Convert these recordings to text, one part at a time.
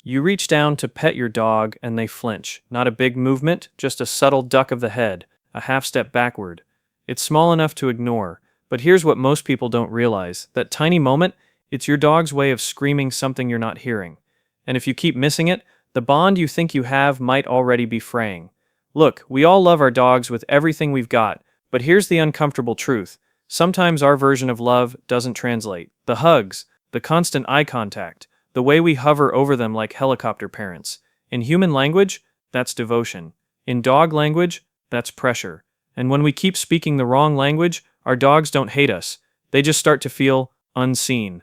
You reach down to pet your dog and they flinch. Not a big movement, just a subtle duck of the head, a half step backward. It's small enough to ignore, but here's what most people don't realize. That tiny moment, it's your dog's way of screaming something you're not hearing. And if you keep missing it, the bond you think you have might already be fraying. Look, we all love our dogs with everything we've got, but here's the uncomfortable truth. Sometimes our version of love doesn't translate. The hugs, the constant eye contact, the way we hover over them like helicopter parents. In human language, that's devotion. In dog language, that's pressure. And when we keep speaking the wrong language, our dogs don't hate us. They just start to feel unseen.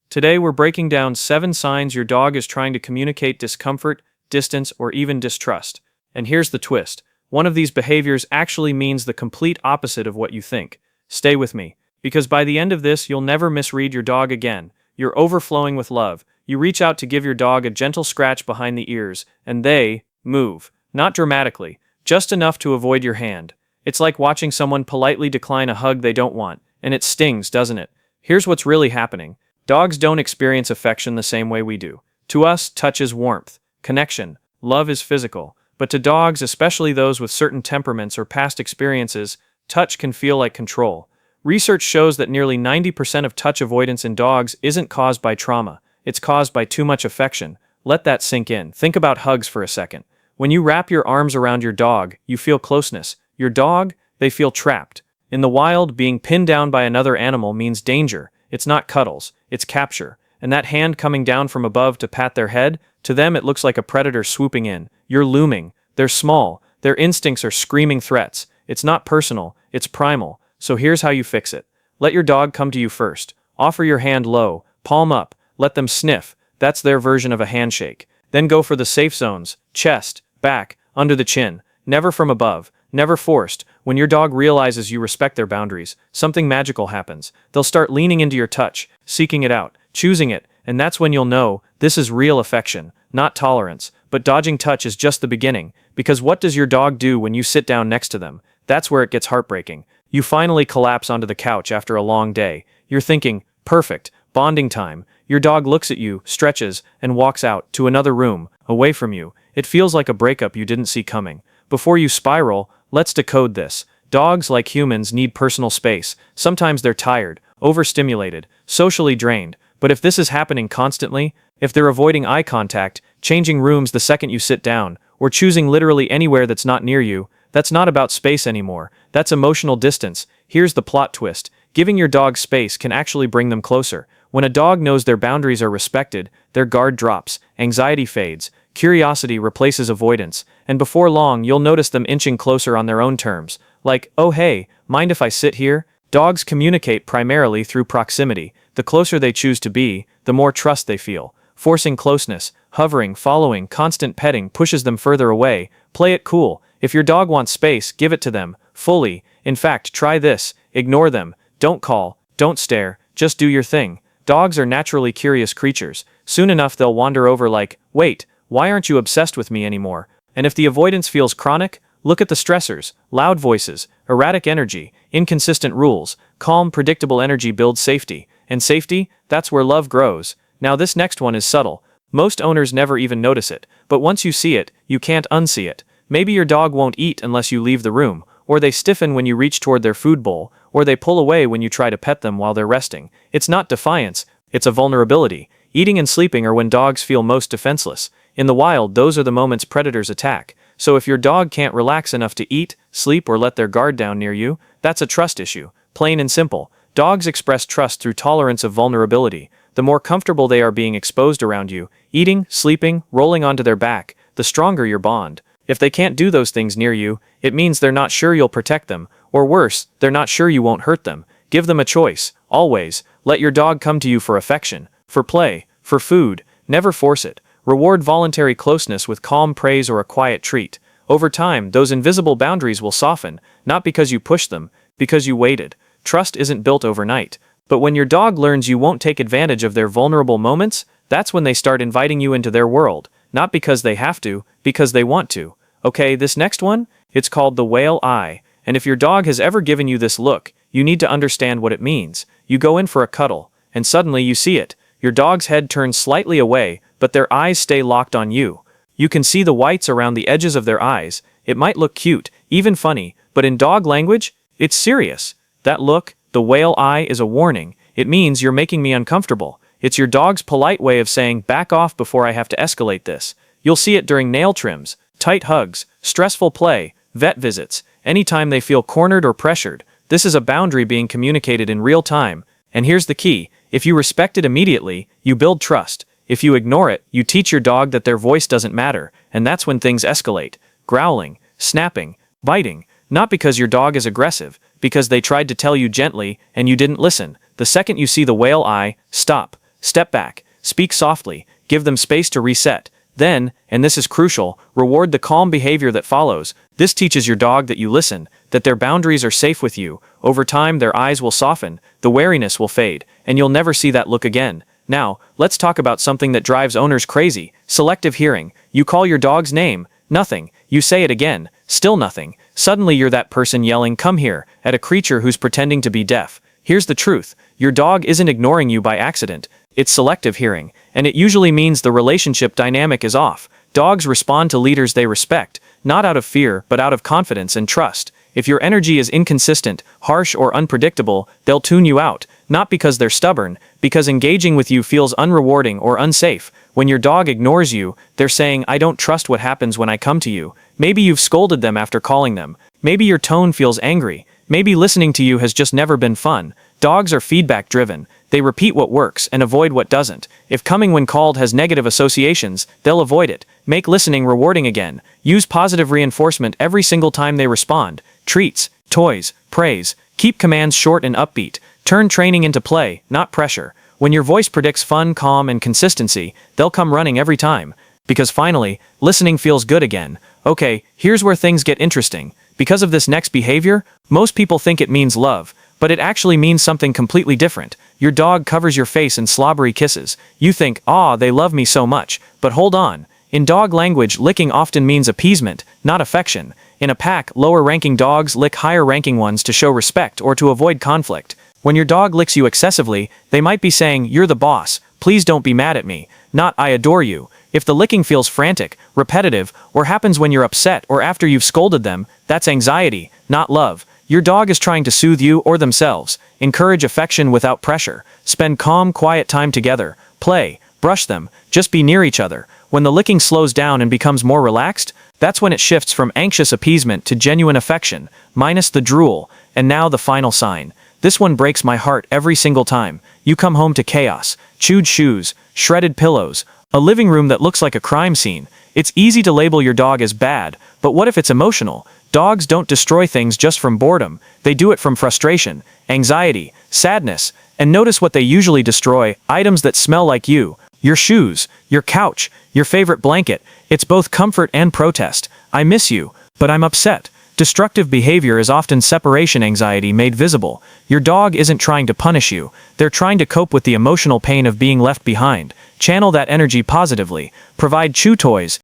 Today we're breaking down 7 signs your dog is trying to communicate discomfort, distance, or even distrust. And here's the twist. One of these behaviors actually means the complete opposite of what you think. Stay with me, because by the end of this, you'll never misread your dog again. You're overflowing with love. You reach out to give your dog a gentle scratch behind the ears, and they move. Not dramatically, just enough to avoid your hand. It's like watching someone politely decline a hug they don't want, and it stings, doesn't it? Here's what's really happening. Dogs don't experience affection the same way we do. To us, touch is warmth, connection, love is physical. But to dogs, especially those with certain temperaments or past experiences, touch can feel like control. Research shows that nearly 90% of touch avoidance in dogs isn't caused by trauma. It's caused by too much affection. Let that sink in. Think about hugs for a second. When you wrap your arms around your dog, you feel closeness. Your dog, they feel trapped. In the wild, being pinned down by another animal means danger. It's not cuddles, it's capture. And that hand coming down from above to pat their head, to them it looks like a predator swooping in. You're looming. They're small. Their instincts are screaming threats. It's not personal, it's primal. So here's how you fix it. Let your dog come to you first. Offer your hand low, palm up, let them sniff. That's their version of a handshake. Then go for the safe zones, chest, back, under the chin. Never from above, never forced. When your dog realizes you respect their boundaries, something magical happens. They'll start leaning into your touch, seeking it out, choosing it, and that's when you'll know this is real affection, not tolerance. But dodging touch is just the beginning, because what does your dog do when you sit down next to them? That's where it gets heartbreaking. You finally collapse onto the couch after a long day. You're thinking, perfect, bonding time. Your dog looks at you, stretches, and walks out to another room, away from you. It feels like a breakup you didn't see coming. Before you spiral, let's decode this. Dogs, like humans, need personal space. Sometimes they're tired, overstimulated, socially drained. But if this is happening constantly, if they're avoiding eye contact, changing rooms the second you sit down, or choosing literally anywhere that's not near you, that's not about space anymore. That's emotional distance. Here's the plot twist. Giving your dog space can actually bring them closer. When a dog knows their boundaries are respected, their guard drops, anxiety fades, curiosity replaces avoidance, and before long you'll notice them inching closer on their own terms. Like, oh hey, mind if I sit here? Dogs communicate primarily through proximity. The closer they choose to be, the more trust they feel. Forcing closeness, hovering, following, constant petting pushes them further away. Play it cool. If your dog wants space, give it to them, fully. In fact, try this. Ignore them. Don't call. Don't stare. Just do your thing. Dogs are naturally curious creatures. Soon enough they'll wander over like, wait, why aren't you obsessed with me anymore? And if the avoidance feels chronic, look at the stressors. Loud voices, erratic energy, inconsistent rules. Calm, predictable energy builds safety. And safety, that's where love grows. Now this next one is subtle. Most owners never even notice it. But once you see it, you can't unsee it. Maybe your dog won't eat unless you leave the room, or they stiffen when you reach toward their food bowl, or they pull away when you try to pet them while they're resting. It's not defiance, it's a vulnerability. Eating and sleeping are when dogs feel most defenseless. In the wild, those are the moments predators attack. So if your dog can't relax enough to eat, sleep, or let their guard down near you, that's a trust issue. Plain and simple. Dogs express trust through tolerance of vulnerability. The more comfortable they are being exposed around you, eating, sleeping, rolling onto their back, the stronger your bond. If they can't do those things near you, it means they're not sure you'll protect them, or worse, they're not sure you won't hurt them. Give them a choice, always. Let your dog come to you for affection, for play, for food. Never force it. Reward voluntary closeness with calm praise or a quiet treat. Over time, those invisible boundaries will soften, not because you pushed them, because you waited. Trust isn't built overnight. But when your dog learns you won't take advantage of their vulnerable moments, that's when they start inviting you into their world. Not because they have to, because they want to. Okay, this next one? It's called the whale eye. And if your dog has ever given you this look, you need to understand what it means. You go in for a cuddle, and suddenly you see it. Your dog's head turns slightly away, but their eyes stay locked on you. You can see the whites around the edges of their eyes. It might look cute, even funny, but in dog language, it's serious. That look, the whale eye, is a warning. It means you're making me uncomfortable. It's your dog's polite way of saying, back off before I have to escalate this. You'll see it during nail trims, tight hugs, stressful play, vet visits, anytime they feel cornered or pressured. This is a boundary being communicated in real time. And here's the key. If you respect it immediately, you build trust. If you ignore it, you teach your dog that their voice doesn't matter, and that's when things escalate. Growling, snapping, biting. Not because your dog is aggressive, because they tried to tell you gently and you didn't listen. The second you see the whale eye, stop, step back, speak softly, give them space to reset. Then, and this is crucial, reward the calm behavior that follows. This teaches your dog that you listen, that their boundaries are safe with you. Over time, their eyes will soften, the wariness will fade, and you'll never see that look again. Now, let's talk about something that drives owners crazy: selective hearing. You call your dog's name, nothing. You say it again, still nothing. Suddenly you're that person yelling, "Come here," at a creature who's pretending to be deaf. Here's the truth. Your dog isn't ignoring you by accident. It's selective hearing, and it usually means the relationship dynamic is off. Dogs respond to leaders they respect, not out of fear, but out of confidence and trust. If your energy is inconsistent, harsh, or unpredictable, they'll tune you out, not because they're stubborn, because engaging with you feels unrewarding or unsafe. When your dog ignores you, they're saying, "I don't trust what happens when I come to you." Maybe you've scolded them after calling them. Maybe your tone feels angry. Maybe listening to you has just never been fun. Dogs are feedback-driven. They repeat what works and avoid what doesn't. If coming when called has negative associations, they'll avoid it. Make listening rewarding again. Use positive reinforcement every single time they respond. Treats, toys, praise. Keep commands short and upbeat. Turn training into play, not pressure. When your voice predicts fun, calm, and consistency, they'll come running every time. Because finally, listening feels good again. Okay, here's where things get interesting. Because of this next behavior, most people think it means love, but it actually means something completely different. Your dog covers your face in slobbery kisses. You think, "Ah, they love me so much." But hold on. In dog language, licking often means appeasement, not affection. In a pack, lower-ranking dogs lick higher-ranking ones to show respect or to avoid conflict. When your dog licks you excessively, they might be saying, "You're the boss, please don't be mad at me," not "I adore you." If the licking feels frantic, repetitive, or happens when you're upset or after you've scolded them, that's anxiety, not love. Your dog is trying to soothe you or themselves. Encourage affection without pressure. Spend calm, quiet time together. Play, brush them, just be near each other. When the licking slows down and becomes more relaxed, that's when it shifts from anxious appeasement to genuine affection, minus the drool. And now the final sign. This one breaks my heart every single time. You come home to chaos, chewed shoes, shredded pillows, a living room that looks like a crime scene. It's easy to label your dog as bad, but what if it's emotional? Dogs don't destroy things just from boredom. They do it from frustration, anxiety, sadness. And notice what they usually destroy: items that smell like you. Your shoes, your couch, your favorite blanket. It's both comfort and protest. "I miss you, but I'm upset." Destructive behavior is often separation anxiety made visible. Your dog isn't trying to punish you. They're trying to cope with the emotional pain of being left behind. Channel that energy positively. Provide chew toys,